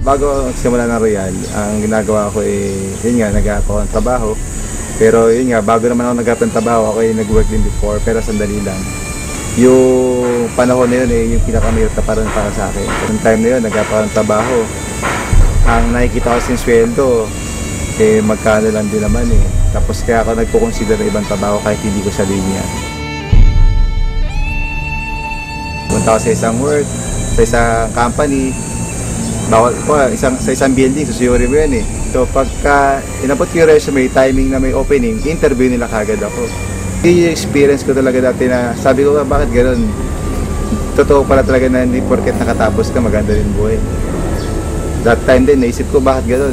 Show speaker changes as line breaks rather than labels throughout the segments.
Bago simula ng Royal, ang ginagawa ko yun nga, nag-aap ako ng trabaho. Pero yun nga, bago naman ako nag-aap ng trabaho, ako nag-work din before, pero sandali lang. Yung panahon na yun yung pinakamahirap na para sa akin. Yung time na yun, nag-aap ako ng trabaho. Ang nakikita ko sin sweldo, magkano lang din naman Tapos kaya ako nagpo-consider ng ibang trabaho kahit hindi ko sa linya. Punta ako sa isang work, sa isang company, bawal po, sa isang building, susuyuri mo yan So pagka inabot yung resume, timing na may opening, interview nila kagad ako. Yung experience ko talaga dati na sabi ko, bakit gano'n? Totoo pala talaga na hindi porket nakatapos ka, maganda rin buhay. That time din, naisip ko bakit gano'n?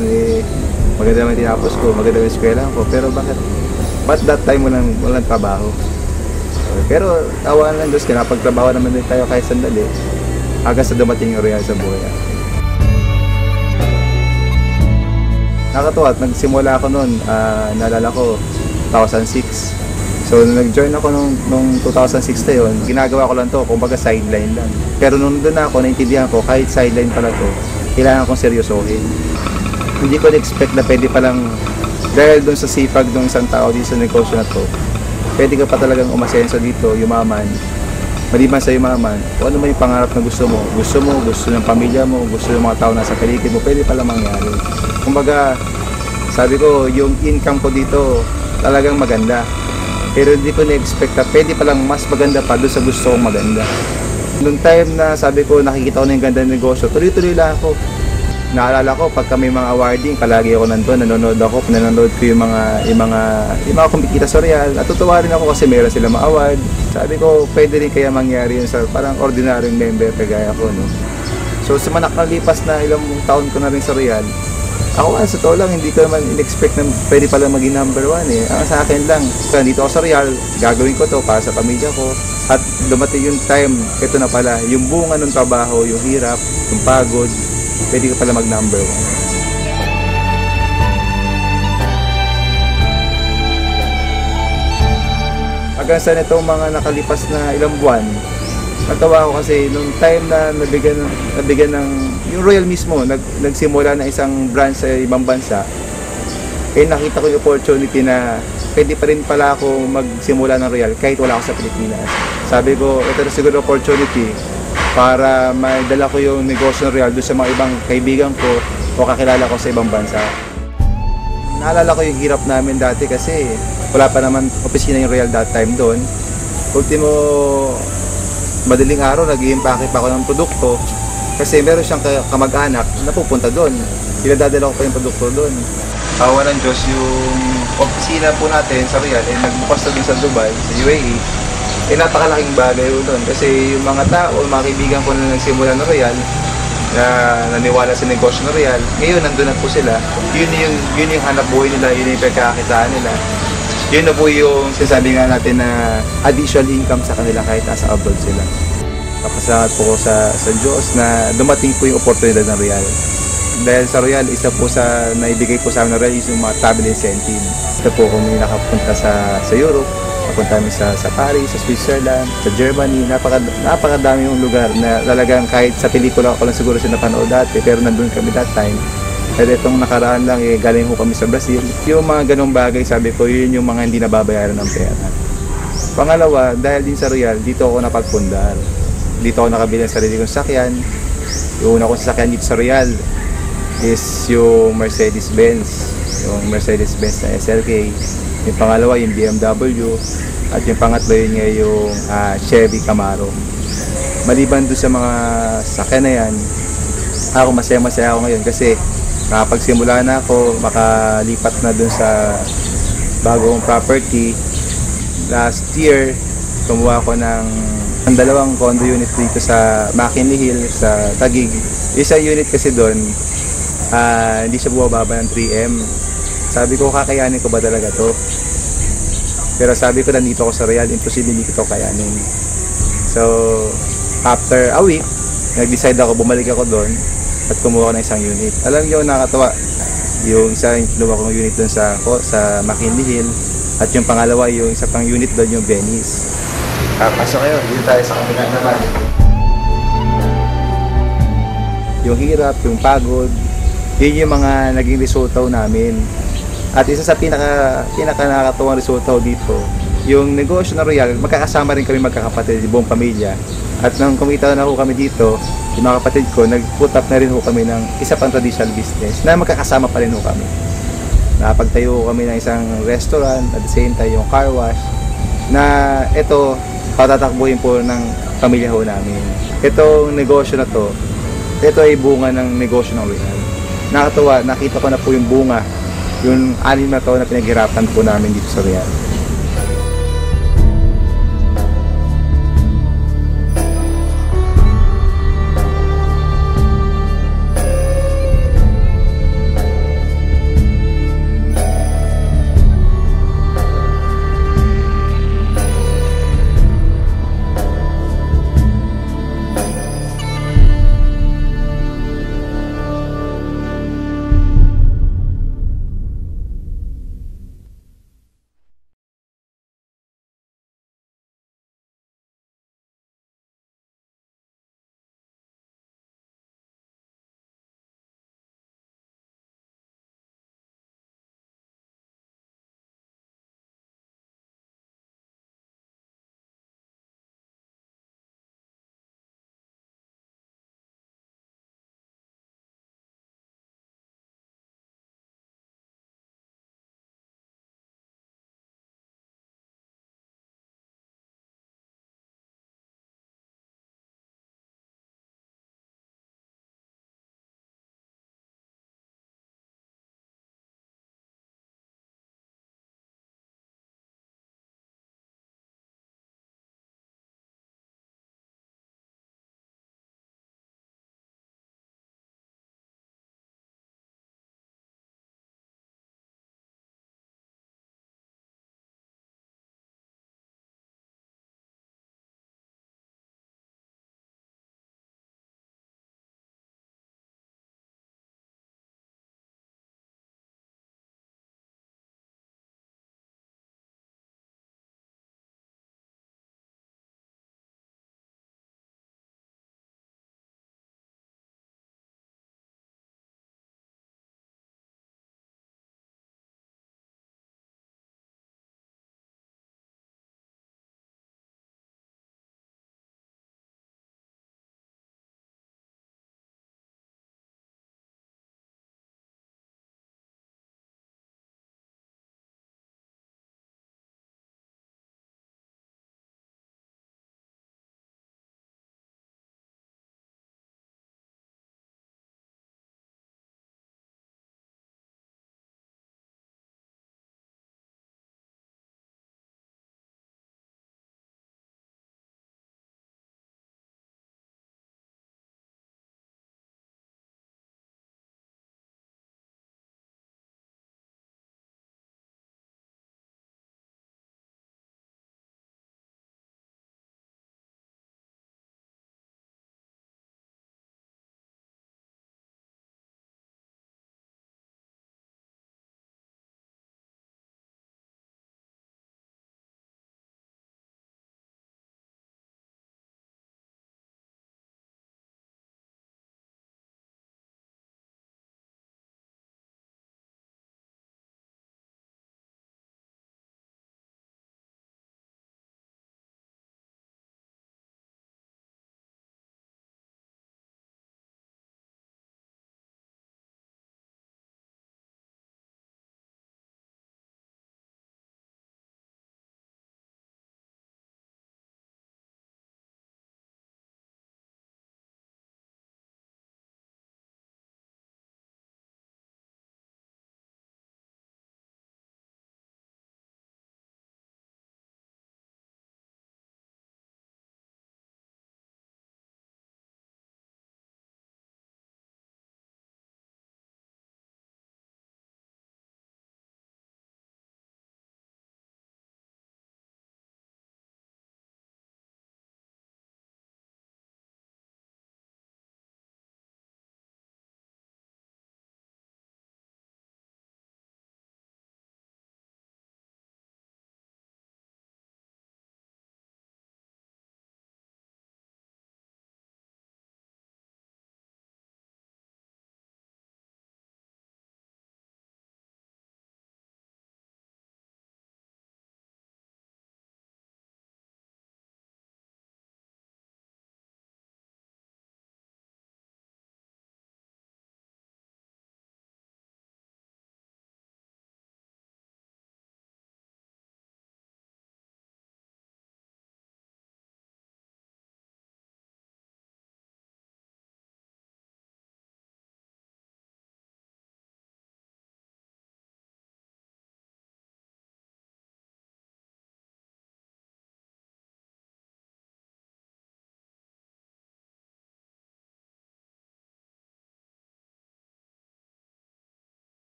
Maganda naman tinapos ko, maganda yung eskwela ko, pero bakit that time walang trabaho? Pero tawanan lang Diyos, napagtrabaho naman din tayo kahit sandali, hanggang sa dumating yung Royal sa buhay. Nakatuwa at nagsimula ako noon, naalala ko, 2006. So nag-join ako nung 2006 na yun, ginagawa ko lang to, kumbaga sideline lang. Pero nung doon ako, naintindihan ko, kahit sideline pala to, kailangan kong seryosohin. Hindi ko na-expect na pwede palang, dahil doon sa sipag ng isang tao dito sa negosyo na to, pwede ka pa talagang umasenso dito, yumaman. Maliban sa yumaman, kung ano may pangarap na gusto mo, gusto ng pamilya mo, gusto ng mga tao nasa paligid mo, pwede pala mangyari. Kumbaga, sabi ko, yung income ko dito talagang maganda. Pero hindi ko na-expect na pwede palang mas maganda pa doon sa gusto kong maganda. Noong time na sabi ko, nakikita ko na yung ganda ng negosyo, tuloy-tuloy lang ako. Naalala ko, pagka may mga awarding, palagi ako nandun, nanonood ko yung mga kumikita sa Royal. Natutuwa rin ako kasi meron sila mga award. Sabi ko, pwede rin kaya mangyari yun sa parang ordinaryong member kagaya ko, no? So, sa nakalipas na ilang taon ko na rin sa Royal, ako sa totoo lang, hindi ko naman in-expect na pwede pala maging number 1 Ang sa akin lang, dito ako sa Royal, gagawin ko to para sa pamilya ko. At dumating yung time, ito na pala, yung bunga ng trabaho, yung hirap, yung pagod, pwede ko pala mag number 1. Hanggang sa nitong mga nakalipas na ilang buwan, natawa ako kasi nung time na nabigyan ng yung Royal mismo, nagsimula na isang branch sa ibang bansa, nakita ko yung opportunity na pwede pa rin pala ako magsimula ng Royal kahit wala ako sa Pilipinas. Sabi ko, ito na siguro opportunity para madala ko yung negosyo ng Royal doon sa mga ibang kaibigan ko o kakilala ko sa ibang bansa. Naalala ko yung hirap namin dati kasi wala pa naman opisina yung Royal that time doon. Ultimo, madaling araw, nag-i-impake pa ako ng produkto kasi meron siyang kamag-anak na pupunta doon. Pinadadala ko pa yung produkto doon. Awa ng Diyos, yung opisina po natin sa Royal, nagbukas na doon sa Dubai, sa UAE. Napakalaking bagay doon kasi yung mga tao, mga kaibigan ko na nagsimula ng Royal, na naniwala sa negosyo ng Royal, ngayon nandun na po sila. Yun yung hanap buhay nila, yun yung pagkakakitaan nila. Yun na po yung sinasabi nga natin na additional income sa kanila kahit nasa abroad sila. Kapasalamat po ko sa Diyos na dumating po yung oportunidad ng Royal. Dahil sa Royal, isa po sa naibigay po sa amin ng Royal is yung mga travel incentive. Ito po kung may nakapunta sa Europe, napunta kami sa Paris, sa Switzerland, sa Germany. Napakadami yung lugar na talagang kahit sa pelikula ko lang siguro siya napanood dati, pero nandun kami that time. Pero itong nakaraan lang, galing ko kami sa Brazil. Yung mga ganong bagay, sabi ko, yun yung mga hindi nababayaran ng pera. Pangalawa, dahil din sa Royal, dito ako napagpundar. Dito ako nakabili ng sarili kong sakyan. Yung una kong sasakyan dito sa Royal is yung Mercedes-Benz. Yung Mercedes-Benz na SLK. Yung pangalawa, yung BMW. At yung pangatlo yun yung Chevy Camaro. Maliban doon sa mga sakyan na yan, ako masaya-masaya ako ngayon kasi nakapagsimula na ako, makalipat na dun sa bagong property. Last year, kumuha ko ng dalawang condo unit dito sa McKinley Hill, sa Taguig. Isa unit kasi doon, hindi siya bumababa ng 3M. Sabi ko, kakayanin ko ba talaga to? Pero sabi ko, nandito ako sa Royal, imposible hindi ko to kayanin. So, after a week, nag-decide ako, bumalik ako doon at kumuha ko ng isang unit. Alam niyo, nakakatawa. Yung isa, kinuha kong unit doon sa McKinley Hill. At yung pangalawa, yung isa pang unit doon, yung Venice. Pasok kayo, dito tayo sa kabilang naman. yung hirap, yung pagod, yun yung mga naging resulta namin. At isa sa pinaka nakakatuwang resulta dito, yung negosyo na Royal, magkakasama rin kami magkakapatid, buong pamilya. At nang kumita na ho kami dito, yung mga kapatid ko, nag-put up na rin ho kami ng isa pang traditional business na magkakasama pa rin ho kami. Napagtayo kami ng isang restaurant, at the same time yung car wash, na ito, patatakbuhin po ng pamilya ho namin. Itong negosyo na to, ito ay bunga ng negosyo ng Royal. Nakatuwa, nakita ko na po yung bunga, yung 6 na taon na pinaghirapan po namin dito sa Royal.